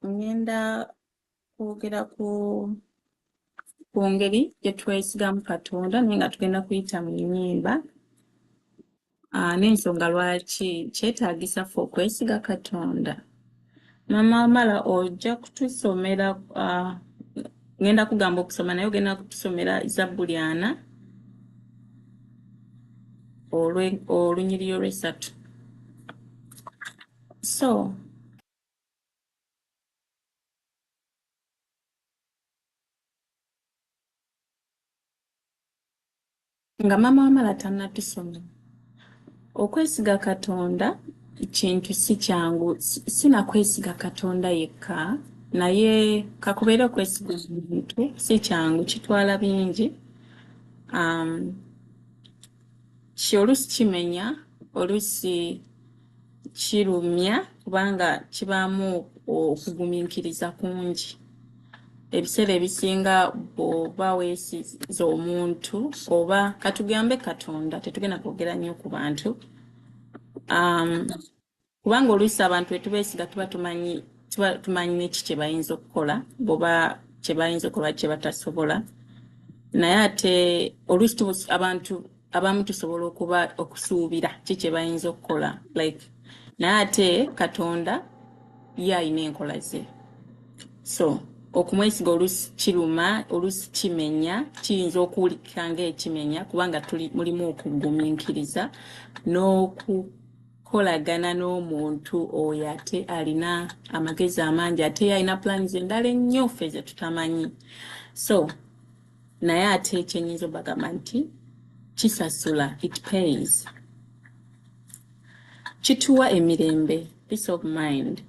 ngenda kwogera ku ngeri gye twesigamu Katonda naye nga tugenda kuyita mu nnyimba n'ensonga lwaki kyetaagisa ffe okwesiga Katonda. Mama Amala ojja kutusomera ngenda kugamba okusoma naye ogenda kutusomera Zabbuli 4 olunyiriri olw'esatu. So nga Mama Amala tannatusomera, okwesiga Katonda kintu si kyangu, sinakwesiga Katonda yekka naye kakubeera okwesiga omuntu si kyangu, kitwala bingi. Oluusi kimenya, oluusi kirumya kubanga kibaamu okugumiikiriza kungi. Ebiseera ebisinga bw'oba weesiza omuntu oba katugambe Katonda, tetugenda kwogera nnyo ku bantu, kubanga oluusi abantu bwe tubeesiga tuba tumanyi n'eki kye bayinza okukola, bw'oba kye bayinza okukola kye batasobola. Naye ate oluusi abantu abamu tusobola okusuubira kye bayinza okukola, naye ate Katonda ye alina enkola ze. So okumwesiga oluusi kiruma, oluusi kimenya, kiyinza okuwulikika ng'ekimenya kubanga mulimu okugumiikiriza n'okukolagana n'omuntu oyo ate alina amagezi amangi, ate alina plans endala ennyo ffe ze tutamanyi. So naye ate ekyennyinza obagamba nti kisasula, it pays. Kituwa emirembe, peace of mind.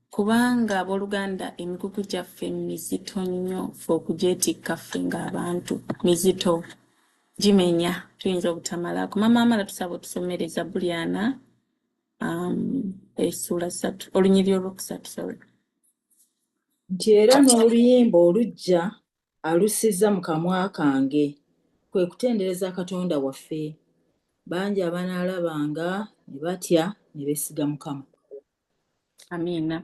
Kubanga abooluganda emikugu gyaffe mizito nnyo ffe okugyetikka ffe ng'abantu, mizito, gimenya, tuyinza obutamalako. Mama Amala tusaba otusomere Zabbuli 4 essula 3 olunyiriri olwokusatu, sorry. Nti era n'oluyimba olujja alussizza mu kamwa kange, kwe kutendereza Katonda waffe. Bangi abanaalabanga ne batya ne beesiga Mukama. Amiina.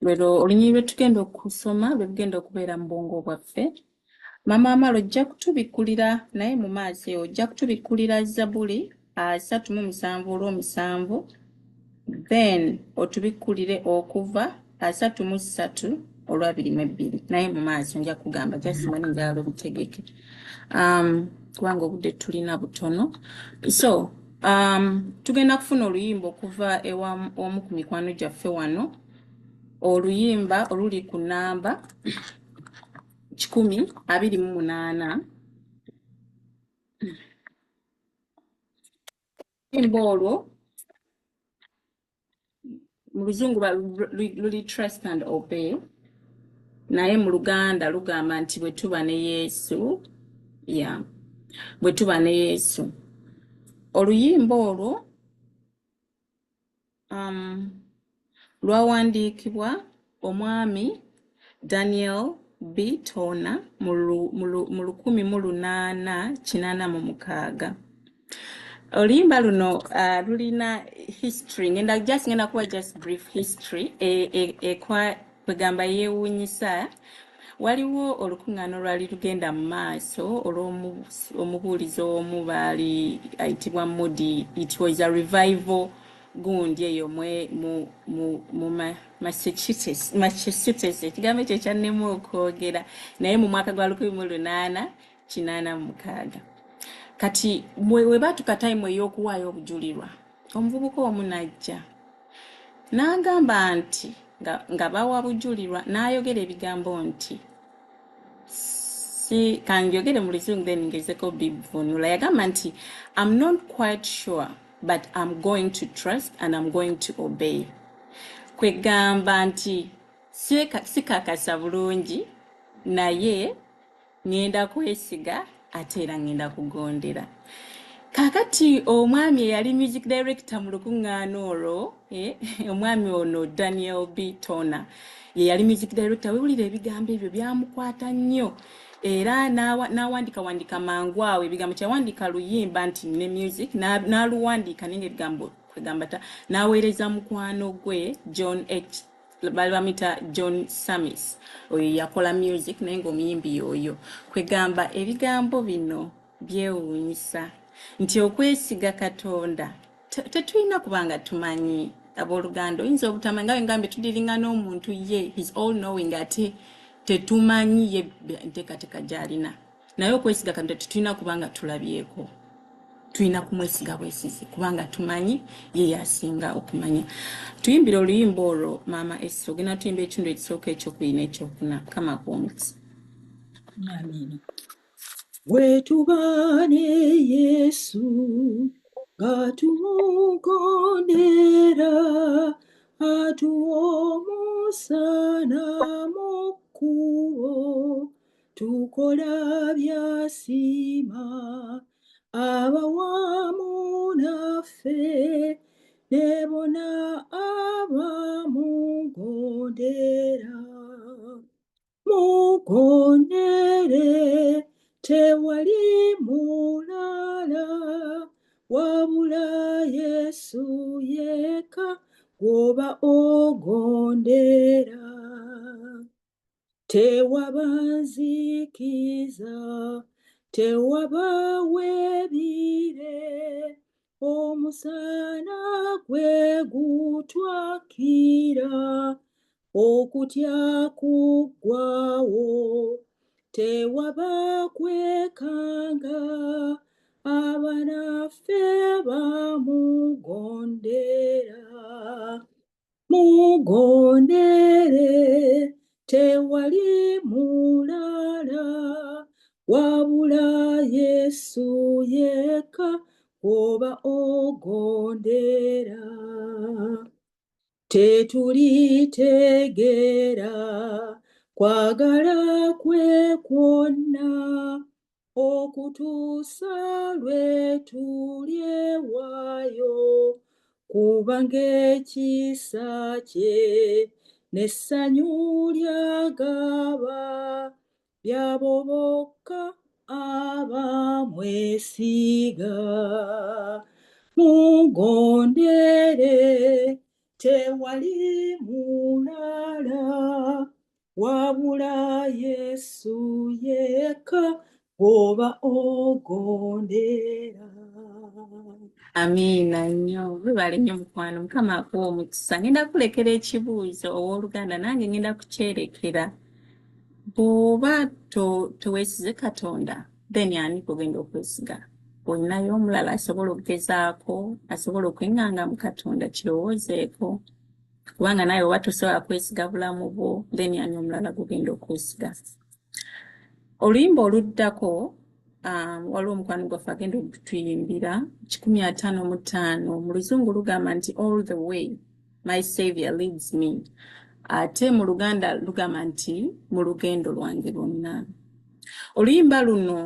Lwero olunyiriri lwe tugenda okusoma lwe lugenda okubeera mu bwongo bwaffe. Mama Amala ojja kutubikkulira naye mu maaso eyo ojja kutubikkulira Zabbuli 37:7, then otubikkulire okuva 33:2 naye mu maaso nja kugamba just mwene njala obutegeke kubanga obudde tulina butono. So tugenda kufuna oluyimba okuva omu ku mikwano gyaffe wano, oluyimba oluli ku namba 128. Oluyimba olwo mu Luzungu luli Trust and Obey, naye mu Luganda lugamba nti bwe tuba ne Yesu. Bwe tuba ne Yesu. Oluyimba olwo lwawandiikibwa omwami Daniel B. Tona mu 1886. Oluyimba luno lulina history, ngenda kuba just brief history kwegamba yeewuunyisa. Waliwo olukuŋŋaana olwali lugenda mu maaso olw'omubuulizi omu baali ayitibwa Moody. It was a revival gundi eyo mu Massachusetts. Ekigambo ekyo kyannema okwogera naye mu mwaka gwa 1886. Kati we baatuka time ey'okuwaayo obujulirwa, omuvubuka omu najja n'agamba nti nga bawa bujulirwa n'ayogera ebigambo nti kanjogere mu Luzungu then ngezeko bivunula. Yagamba nti I'm not quite sure but I'm going to trust and I'm going to obey. Kwegamba nti sikakasa bulungi naye ngenda kwesiga ate era ngenda kugondera. Kakati omwami eyali music director mu lukuŋŋaana olwo, omwami ono Daniel B. Tona ye yali music director. Wewulira ebigambo ebyo byamukwata nnyo era n'awandika mangu awo ebigambo. Kyawandiika luyimba nti ne music n'aluwandiika naye ebigambo kwegamba n'aweereza mukwano gwe John H bali bamita John Samis oyo yakola music naye ng'omuyimbi y'oyo kwegamba ebigambo bino byewuunyisa nti okwesiga Katonda tetulina kubanga tumanyi abooluganda oyinza obutamanyi nga wengambye tudiringa n'omuntu ye he's all knowing ate tetumanyi ye nteekateeka gy'alina naye okwesiga Katonda tetulina kubanga tulabyeko tulina kumwesiga bwesizi kubanga tumanyi ye yasinga okumanya tuyimbira oluyimba olwo maama Esther ogenda tuyimba ekitundu ekisooka ekyokubiri n'ekyokuna kama kumutsi Amina. Bwe tuba ne Yesu nga tumugondera atuwa omusana mu kkubo tukola by'asiima abawamu naffe ne bonna abamugondera mugondere tewali mulala wabula Yesu yekka gw'oba ogondera tewaba nzikiza tewaba webire omusana gwe gutwakira okutya kuggwaawo tewaba kwekanga abanaffe bamugondera mugondere tewali mulala wabula Yesu yekka gw'oba ogondera tetulitegeera kwagala kwe kwonna okutuusa lwe tulyewaayo kubanga ekisa kye n'essanyu ly'agaba by'abo bokka abamwesiga mugondere tewali mulala wabula Yesu yekka gw'oba ogondera. amiina nnyo webale nnyo mukwano mukama akuwa omukisa ngenda kulekera ekibuuzo owooluganda nange ngenda kukyerekera bw'oba teweesize Katonda then ani kugenda okwesiga olinayo omulala asobola okugezaako asobola okweŋŋanga mu Katonda kirowoozeeko kubanga naye oba tosobola kwesiga bulamu bwo then ani omulala gugenda okwesiga oluyimba oluddako waliwo omukwano gwaffe agenda okutuyimbira 155 mu luzungu lugamba nti all the way my savior leads me ate mu luganda lugamba nti mu lugendo lwange lwonna oluyimba luno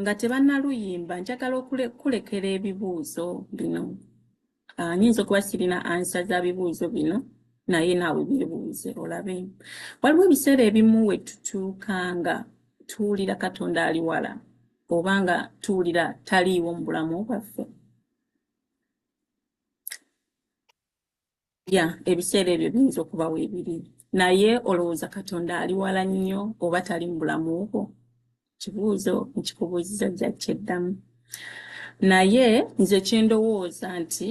nga tebannaluyimba njagala okulekera ebibuuzo bino nyinza okuba sirina ansa za bibuuzo bino naye naawe byebuuze olabe waliwo ebiseera ebimu we tutuukanga tuwulira Katonda ali wala obanga tuwulira taliiwo mu bulamu bwaffe ebiseera ebyo biyinza okuba weebiri naye olowooza Katonda ali wala nnyo oba tali mu bulamu bwo kibuuzo nkikubuuziza jjakkeddamu naye nze kyendowooza nti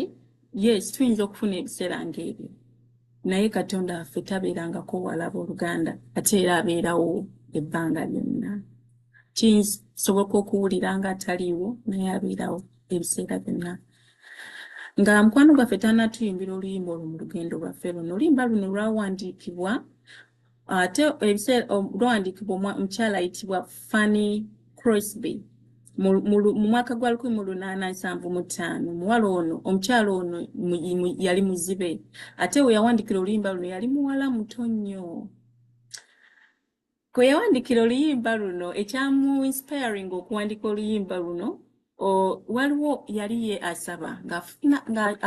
yes tuyinza okufuna ebiseera ng'ebyo naye Katonda waffe tabeerangako wala booluganda ate era abeerawo ebbanga lyonna kisoboka okuwulira nga ataliiwo naye abeerawo ebiseera byonna nga mukwano gwaffe tannatuyimbira oluyimba olwo mu lugendo lwaffe luno oluyimba luno lwawandiikibwa ate lwawandiikibwa omukyala ayitibwa Fanny Crosby mu mwaka gwa 1875 muwala ono omukyala ono yali muzibe ate we yawandikira oluyimba luno yali muwala muto nnyo kwe yawandikira oluyimba luno ekyamu inspiring okuwandika oluyimba luno waliwo yali ye asaba nga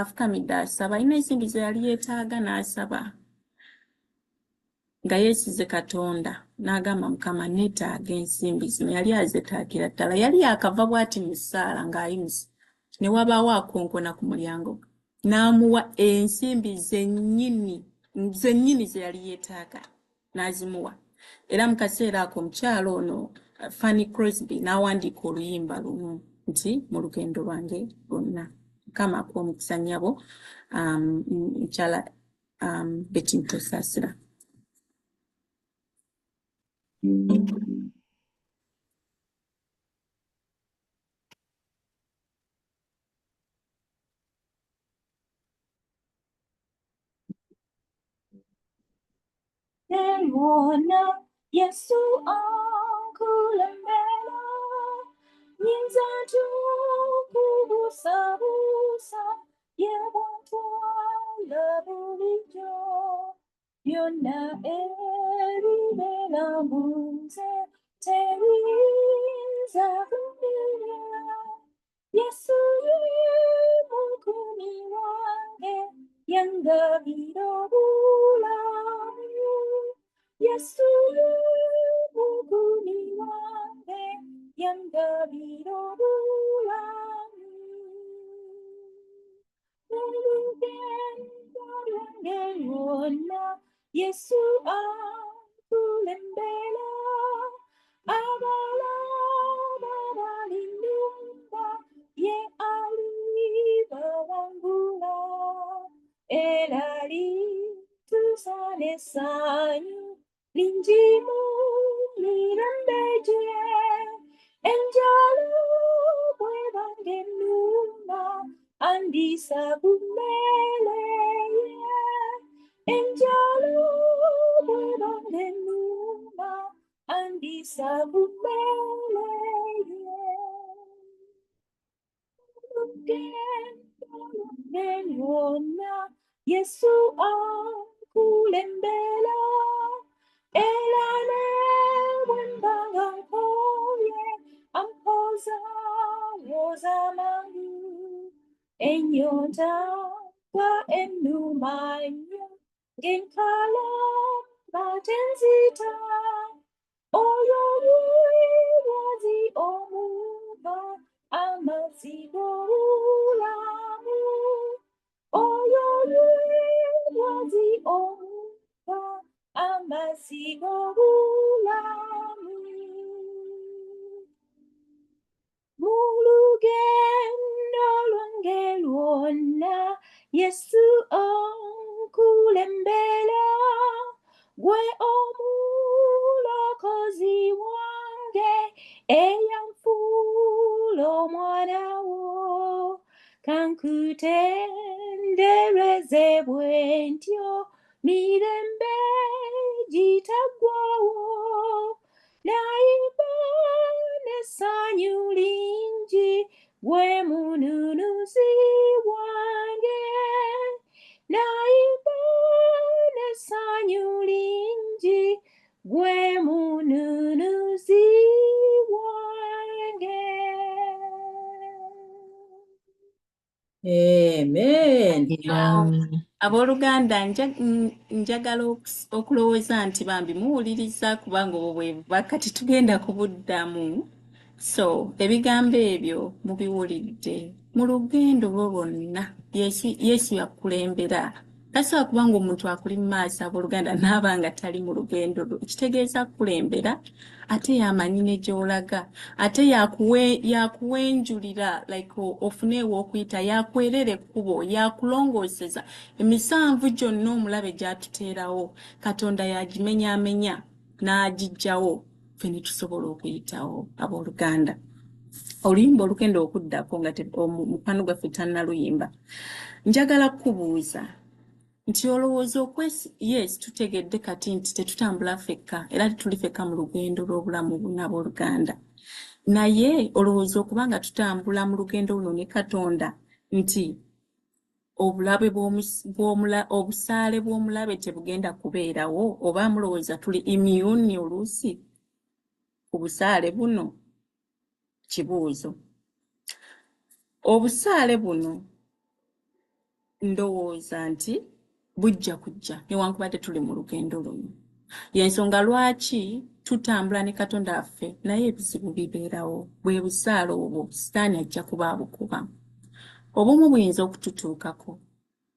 afukamidde asaba alina ensimbi ze yali yeetaaga n'asaba nga yeesize Katonda n'agamba Mukama neetaaga ensimbi zino yali azetaakira ddala yali yakava bw'ati mu ssaala ng'ayimusa ne wabaawo akonkona ku mulyango n'amuwa ensimbi zennyini ze yali yeetaaga n'azimuwa. Era mu kaseera ako omukyalo ono Fanny Crosby n'awandiika oluyimba lumu nti mu lugendo lwange lwonna. Mukama akuwa omukisa nnyabo, mukyala Betty Ntosasira. Nelwona Yesu ankulembera, nyinza tukubusabusa, yebwantwala bulijjo, byonna ebibera mu nze tebiyinza kunenya. Yesu ye mukumi wange, yangabira obulamu. Yesu ye mukumi wange, yangabira obulamu. Olugendo lwange lwonna Yesu ankulembera, abalaba balinumba, ye alibawangula, era lituusa n'essanyu lingi mu mirembe gye. Enjala bw'eba ng'ennuma, andiisa ku mmere ye. Enjala bw'eba ng'ennuma, andiisa ku mmere ye. Olugendo lwange lwonna Yesu ankulembera, era ne bwe mba nga nkooye ampoza woza mangu. Ennyonta nga ennuma nnyo ng'enkala ate nzita, oyo lwazi omuva amazzi g'obulamu, oyo lwazi omuva amazzi g'obulamu. Mu lugendo lwange lwonna Yesu ankulembera, gwe omulokozi wange eyanfuula omwana wo. Kankutendereze bwe ntyo mirembe gitaggwaawo, nayimba n'essanyu lingi gwe mununuzi wange. Nayimba n'essanyu lingi gwe mununuzi wange. Amen. Abooluganda njagala okulowooza nti bambi muwuliriza, kubanga obwo bwe bubaka tetugenda kubuddamu. So ebigambo ebyo mubiwulidde. Mu lugendo lwo lwonna Yesu yakulembera. Tasobola kubanga omuntu akuli mu maaso abooluganda naaba nga tali mu lugendo lwo. Kitegeeza kulembera, ate yamanyi ne gy'olaga, ate yakuwenjulira like ofune ew'okuyita, yakwerera ekkubo, yakulongooseza. Emisanvu gyonna omulabe gy'atuteerawo, Katonda yagimenyaamenya n'agiggyawo, ffe ne tusobola okuyitawo abooluganda. Oluyimba olugenda okuddako nga mukwano gwaffe tannaluyimba, njagala kukubuuza nti olowooza yes tutegedde kati nti tetutambula ffekka era tuli ffekka mu lugendo lw'obulamu buno abooluganda, naye olowooza okuba nga tutambula mu lugendo luno ne Katonda nti obusaale bw'omulabe tebugenda kubeerawo, oba mulowooza tuli immune oluusi ku busaale buno? Kibuuzo. Obusaale buno ndowooza nti bujja kujja newankubadde tuli mu lugendo luno. Y'ensonga lwaki tutambula ne Katonda waffe naye ebizibu bibeerawo. Bwe busaale obwo Sitaani ajja kuba abukuba. obumu buyinza okututuukako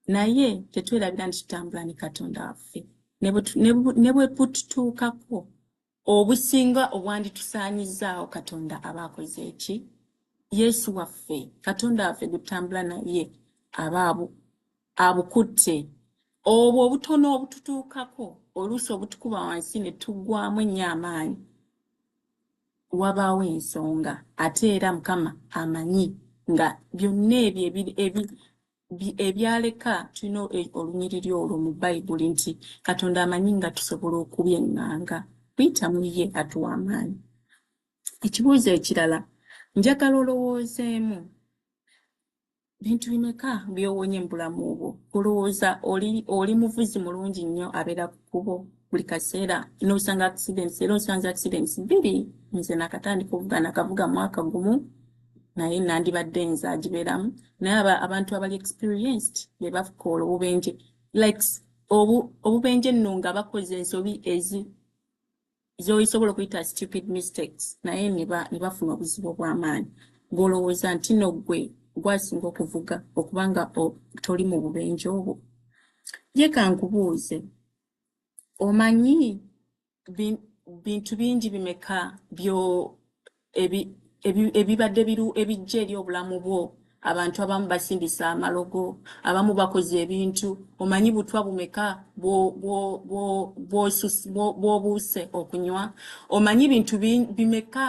naye tetwerabira nti tutambula ne Katonda waffe ne bwe bututuukako obusinga obwanditusaanyizaawo Katonda aba akoze eki Yesu waffe Katonda waffe gutambula naye aba abukutte obwo obutono obututuukako oluusi obutukuba wansi ne tuggwaamu ennyo amaanyi wabaawo ensonga ate era Mukama amanyi nga byonna ebyo ebyaleka tulina olunyiriri olwo mu Bayibuli nti Katonda amanyi nga tusobola okubyeŋŋanga kuyita mu ye atuwa amaanyi. Ekibuuzo ekirala njagala olowoozeemu bintu bimeka byowonye mu bulamu bwo olowooza oli muvuzi mulungi nnyo abeera ku kkubo buli kaseera n'osanga accidents era osanze accidents bbiri nze nakatandika okuvuga nakavuga mwaka gumu naye nandibadde nze agibeeramu naye abantu abali experienced be bakoola obubenje like obubenje nno nga bakoze ensobi zoyisobola okuyita stupid mistakes naye ne bafuna obuzibu obw'amaanyi ng'olowooza nti no gwasinga okuvuga okubanga toli mu bubenje obwo. Ye kankubuuze omanyi bintu bingi bimeka ebibadde ebijja eri obulamu bwo abantu abamu basindisa amalogo abamu bakoze ebintu omanyi butwa bumeka bw'obuuse okunywa omanyi bintu bimeka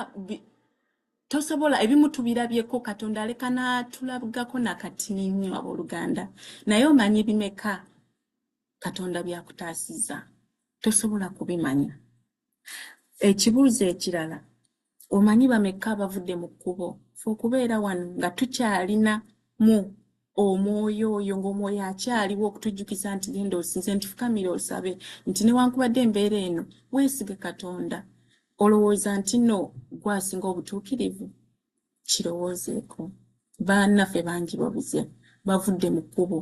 tosobola ebimu tubirabyeko Katonda aleka n'atulabugako nakatinnyo abooluganda naye omanyi bimeka Katonda byakutaasiza tosobola kubimanya. Ekibuuzo ekirala omanyi bameka abavudde mu kkubo fe okubeera wano nga tukyalina mu omwoyo oyo ng'omwoyo akyaliwo okutujjukiza nti genda osinze nti fukamira osabe nti newankubadde embeera eno weesige Katonda olowooza nti nno gwasinga obutuukirivu kirowoozeeko. Bannaffe bangi babuze bavudde mu kkubo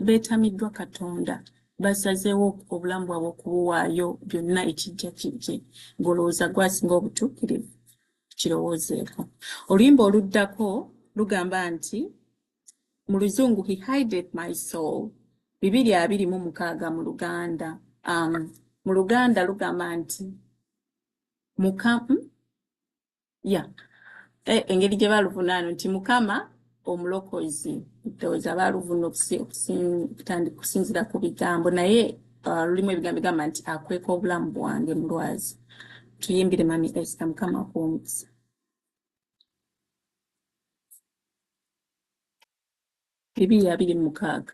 beetamiddwa Katonda basazeewo obulamu bwabwe okubuwaayo byonna ekijja kijje ng'olowooza gwasinga obutuukirivu kirowoozeeko. Oluyimba oluddako lugamba nti mu Luzungu he hideth my soul 2:26 mu Luganda mu Luganda lugamba nti engeri gye baluvunaano nti Mukama omulokozi ndowooza baaluvuna okusinziira ku bigambo naye lulimu ebigambo bigamba nti akweka obulamu bwange mulwazi. Tuyimbire Mami Esther Mukama akuwumuzza. Bibiri 2:26.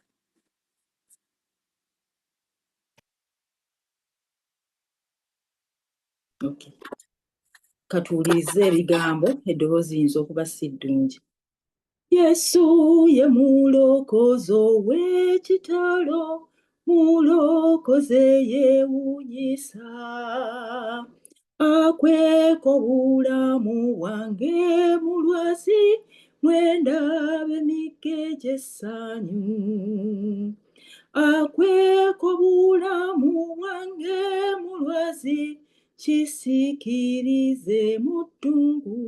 Okay. Katuwulirize ebigambo eddoboozi yinza okuba si ddungi. Yesu ye mulokozi ow'ekitalo, mulokozi yeewuunyisa, akweka obulamu bwange mulwazi, mwendabe emigga egy'essanyu. Akweka obulamu bwange mulwazi, kisikirize mu ddungu.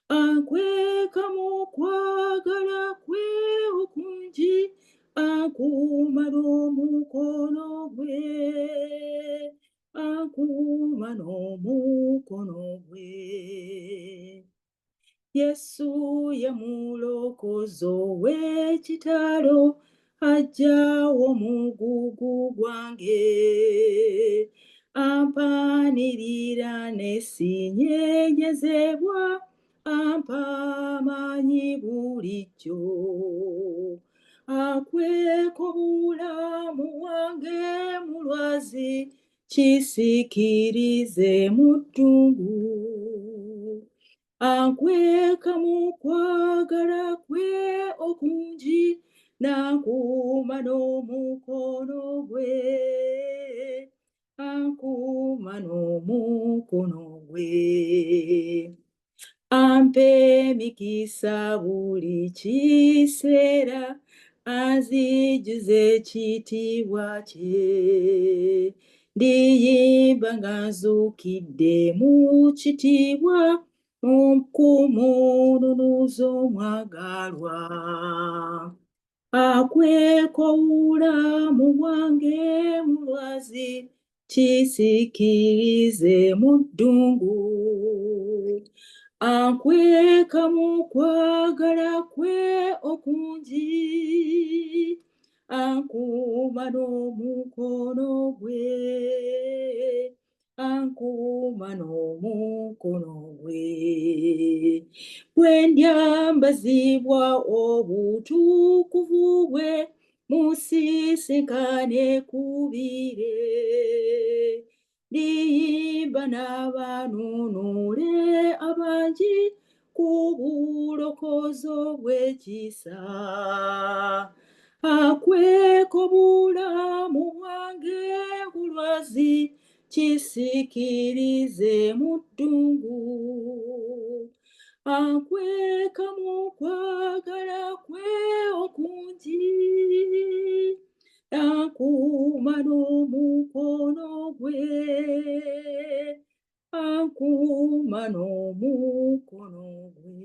Akweka mu kwagala kwe okungi, akuuma n'omukono gwe. Akuuma n'omukono gwe. Yesu ye mulokozi ow'ekitalo, aggyawo omugugu gwange. Ampanirira ne sinyeenyezebwa, ampa amaanyi bulijjo. Akweka obulamu bwange mulwazi, kisikirize mu ddungu. Akweka mu kwagala kwe okungi, n'akuuma n'omukono gwe. Akuuma n'omukono gwe. Ampa emikisa buli kiseera, anzijuza ekitiibwa kye. Ndiyimba nga nzuukidde mu kitiibwa, Kumununuzo mwagalwa akwekowula mu bwange mulwazi kisikirize mu ddungu ankweka mu kwagala kwe okungi ankuuma n'omukono gwe ankuuma n'omukono gwe bwe ndyambazibwa obutukuvu bwe musisinkane kubire liyimba n'abanunule abangi ku bulokozo bw'ekisa akweka obulamu bwange bulwazi kisikirize mu ddungu ankweka mu kwagala kwe okungi ankuuma n'omukono gwe ankuuma n'omukono gwe.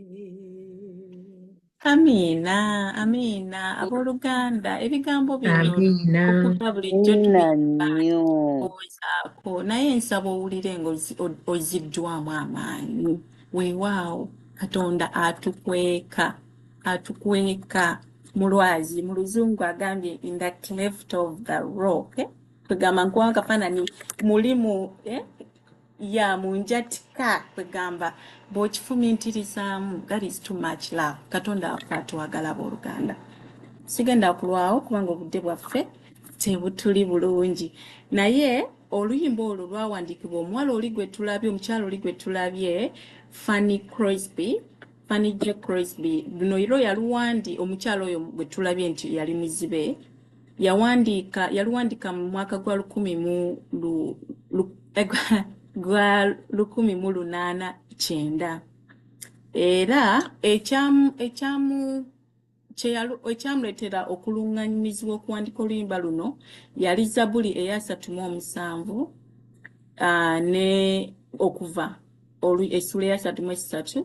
Amiina, amiina. Abooluganda, ebigambo bino Amiina. okuva bulijjo Amiina tubirowoozaako nnyo. naye nsaba owulire ng'oziddwamu amaanyi. Weewaawo Katonda atukweka mulwazi. Mu Luzungu agambye in the cleft of the rock. Kwegamba nkuwa akafaananyi mulimu ya munjatika kwegamba bw'okifumiitirizaamu that is too much love. Katonda atwagala abooluganda. Sigenda kulwawo kubanga obudde bwaffe tebutuli bulungi. Naye oluyimba olwo lwawandiikibwa omuwala oli gwe tulabye, omukyala oli gwe tulabye, Fanny J. Crosby. Luno iro omukyala oyo gwe tulabye nti yali muzibe. Yaluwandiika mu mwaka gwa 1889 era ekyamuleetera okuluŋŋanyizibwa okuwandika oluyimba luno yali Zabbuli eya 37 ne okuva essula eya 33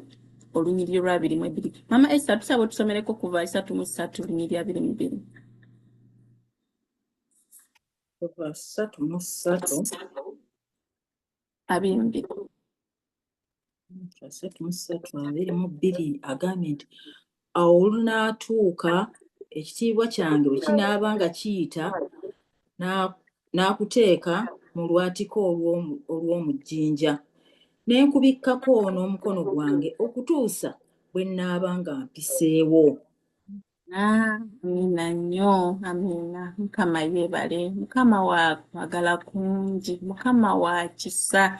olunyiriri lwa 22. Mama Esther tusaba tusomereko kuva 33 olunyiriri lwa 22. Kuva 33 22 agambye nti awo olunaatuuka ekitiibwa kyange bwe kinaaba nga kiyita n'akuteeka mu lwatika olw'omujjinja ne nkubikkako n'omukono gwange okutuusa bwe nnaaba nga mpiseewo. Amiina nnyo, amiina. Mukama yeebale. Mukama wakwagala kungi, Mukama wa kisa.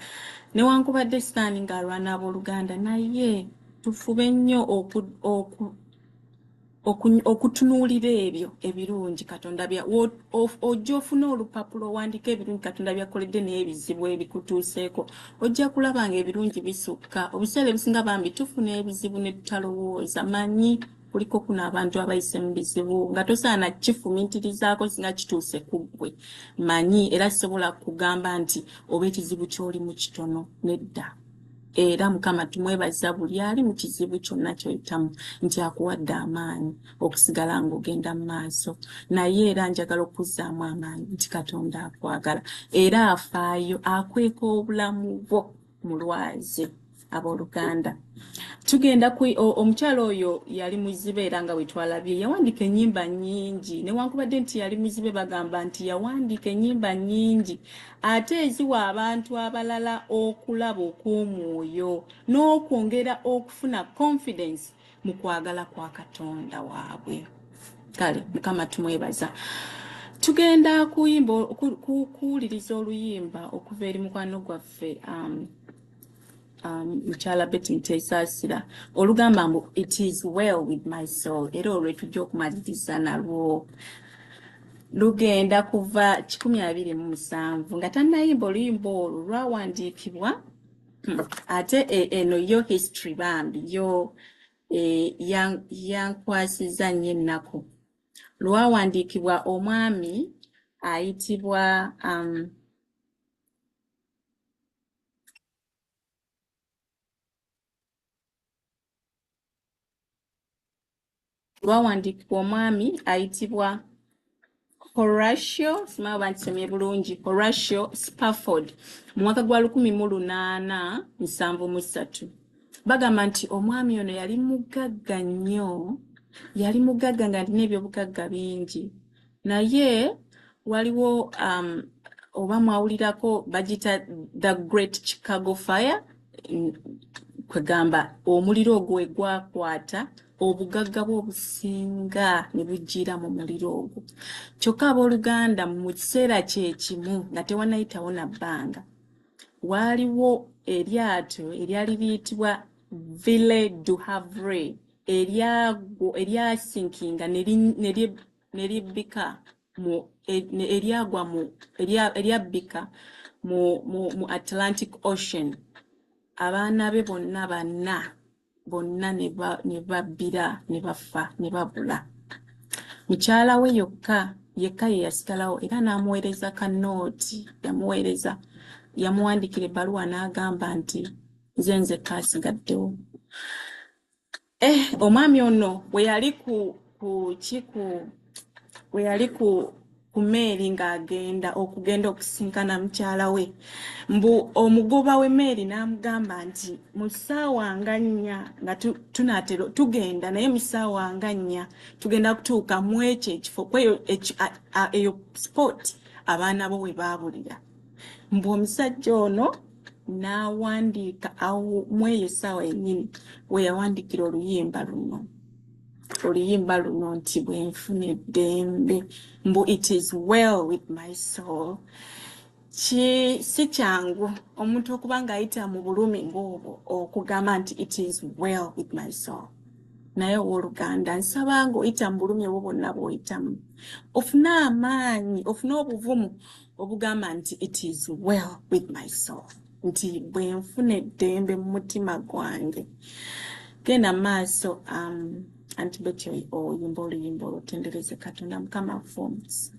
Newankubadde Sitaani ng'alwana abooluganda naye tufube nnyo okutunuulira ebyo ebirungi Katonda ojja ofuna olupapulo owandiika ebirungi Katonda byakoledde naye ebizibu ebikutuuseeko ojja kulaba nga ebirungi bisukka. Obuseera ebisinga bambi tufuna ebizibu ne tutalowooza. Manyi kuliko kuno abantu abayise mu bizibu nga tosaana kifumiitirizaako singa kituuse ku ggwe. Manyi era sisobola kugamba nti oba ekizibu ky'olimu kitono, nedda. Era Mukama tumwebaza buli ali mu kizibu kyonna ky'oyitamu nti akuwadde amaanyi okusigala ng'ogenda mu maaso. Naye era njagala okuzzaamu amaanyi nti Katonda akwagala era afaayo akweka obulamu bwo mulwaze abooluganda. Tugenda omukyala oyo yali muzibe era nga wetwalabye yawandiika ennyimba nnyingi newankubadde nti yali muzibe bagamba nti yawandiika ennyimba nnyingi ate eziwa abantu abalala okulaba okw'omwoyo n'okwongera okufuna confidence mu kwagala kwa Katonda waabwe. Kale Mukama tumwebaza. Tugenda kuwuliriza oluyimba okuva eri mukwano gwaffe mukyala Betty Nteesaasira olugamba mbu it is well with my soul. Era olwo tujja okumaliriza nalwo lugenda kuva 2007 nga tannayimba oluyimba olwo lwawandiikibwa ate eno yo history bambi yo yankwasiza nnyo ennaku. Lwawandiikibwa omwami ayitibwa lwawandiikibwa omwami ayitibwa Horatio, simanyi oba ntisomye bulungi, Horatio Spafford mu mwaka gwa 1873. Bagamba nti omwami ono yali mugagga nnyo, yali mugagga nga alina ebyobugagga bingi, naye waliwo oba mwawulirako bagita the Great Chicago Fire, kwegamba omuliro ogwo we gwakwata obugagga bwe obusinga ne bujjira mu muliro ogwo. Kyokka abooluganda mu kiseera kye kimu nga tewannayitawo na bbanga, waaliwo eryato eryali liyitibwa Ville du Havre eryasinkinga ne libbika eryabbika mu Atlantic Ocean. Abaana be bonna ne babbira ne bafa ne babula. Mukyala we yekka ye yasigalawo era n'amuweereza kanooti, yamuwandiikira ebbaluwa n'agamba nti nze kaasigaddewo. Omwami ono we yali ku mmeeri ng'agenda okusinkana mukyala we, mbu omugoba w'emmeeri n'amugamba nti mu ssaawa nga 4 nga tugenda naye mu ssaawa nga 4 tugenda kutuuka mu ekyo ekifo eyo sport abaana bo we baabulira. Mbu omusajja ono n'awandiika mu eyo ssaawa yennyini we yawandiikira oluyimba luno nti bwe nfuna eddembe, mbu it is well with my soul. Si kyangu omuntu okuba ng'ayita mu bulumi ng'obwo okugamba nti it is well with my soul. Naye owooluganda nsaba ng'oyita mu bulumi obwo bwonna bw'oyitamu ofune amaanyi, ofune obuvumu obugamba nti it is well with my soul, nti bwe nfuna eddembe mu mutima gwange. Genda maaso Anti Betty oyimba oluyimba olwo, tendereze Katonda. Mukama afuwe omukisa.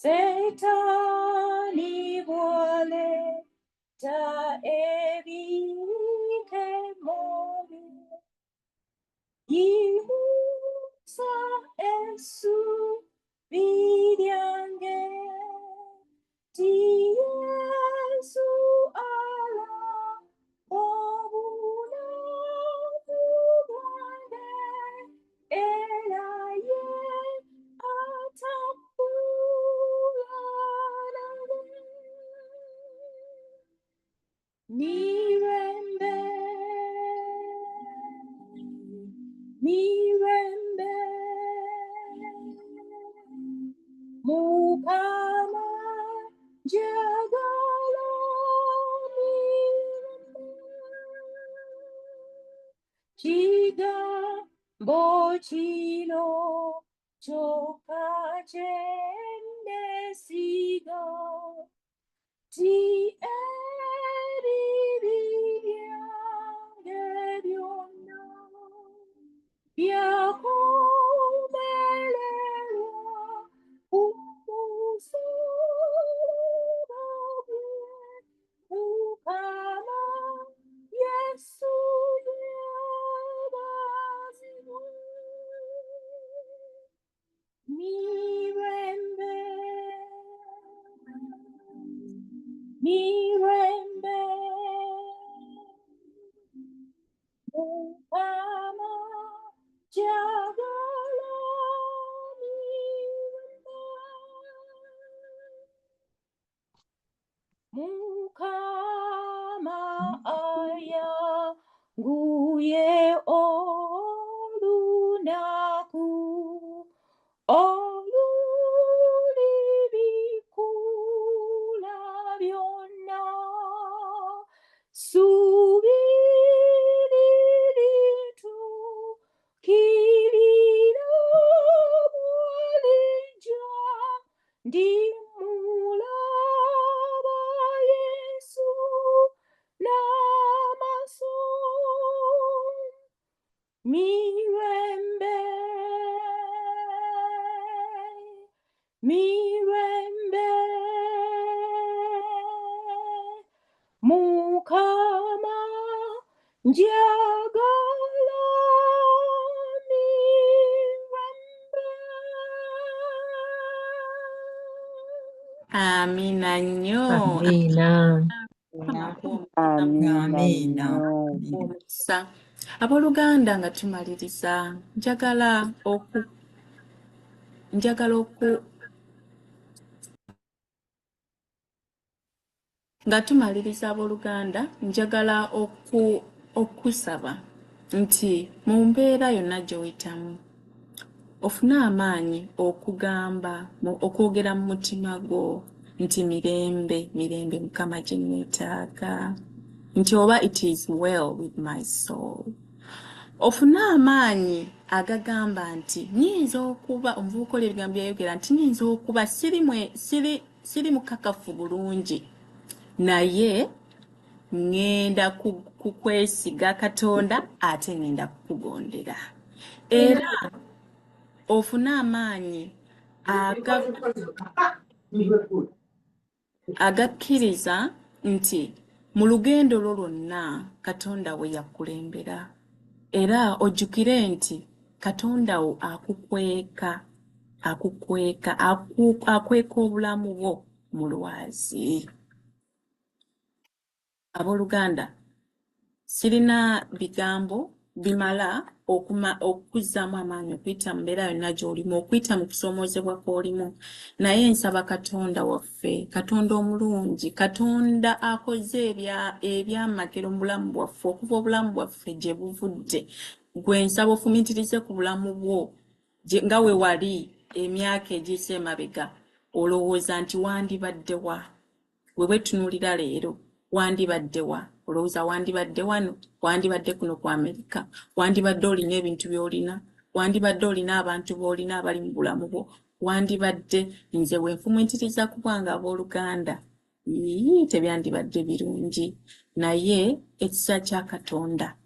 Setani vuole ta evite mori, Imusa esu vidiange, ti Yesu ala obuna kubande, elaye Mirembe, Mukama jagala mirembe, Kigambo kino kyokka kye nesiga, ti ebibyange byonna byakomererwa ku musaalaba gwe. Mukama Yesu ye mirembe Mukama jagala mirembe Mukama ayanguye olunaku olulibikula byonna subiriritukirira bwalijja ndimulaba Yesu n'amaaso mirembe mirembe Mukama njagala mirembe Amina nnyo. Amina. Amiina. Omukisa. Abooluganda nga tumaliriza njagala oku nga tumaliriza abooluganda njagala okusaba nti mu mbeera yonna gy'oyitamu ofune amaanyi okwogera mu mutima gwo nti mirembe Mukama gye nneetaaga nti oba it is well with my soul. Ofune amaanyi agagamba nti nyinza okuba omuvubuka oli ebigambo byayogera nti nyinza okuba siri mukakafu bulungi naye ngenda kukwesiga Katonda ate ngenda kukugondera. Era ofune amaanyi agakkiriza nti mu lugendo lwo lwonna Katonda we yakulembera. Era ojjukire nti Katonda wo akweka obulamu bwo mu lwazi. Abooluganda, sirina bigambo bimala okukuzzaamu amaanyi okuyita mu mbeera yonna gy'olimu, okuyita mu kusoomoozebwa kw'olimu, naye nsaba Katonda waffe, Katonda omulungi, Katonda akoze ebyamagero mu bulamu bwaffe okuva obulamu bwaffe gye buvudde, gwe nsaba ofumiitirize ku bulamu bwo nga we wali emyaka egiyise emabega, olowooza nti wandibadde wa? We wetunuulira leero wandibadde wa? Olowooza wandibadde wano? Wandibadde kuno ku Amerika? Wandibadde olina ebintu by'olina? Wandibadde olina abantu b'olina abali mu bulamu bwo? Wandibadde nze we nfumiitiriza kubanga abooluganda tebyandibadde birungi, naye ekisa kya Katonda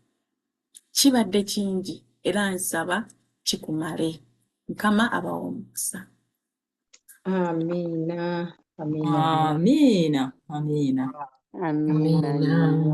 kibadde kingi era nsaba kikumale. Mukama abawa omukisa. Amina. Amiina. Amiina. Amina.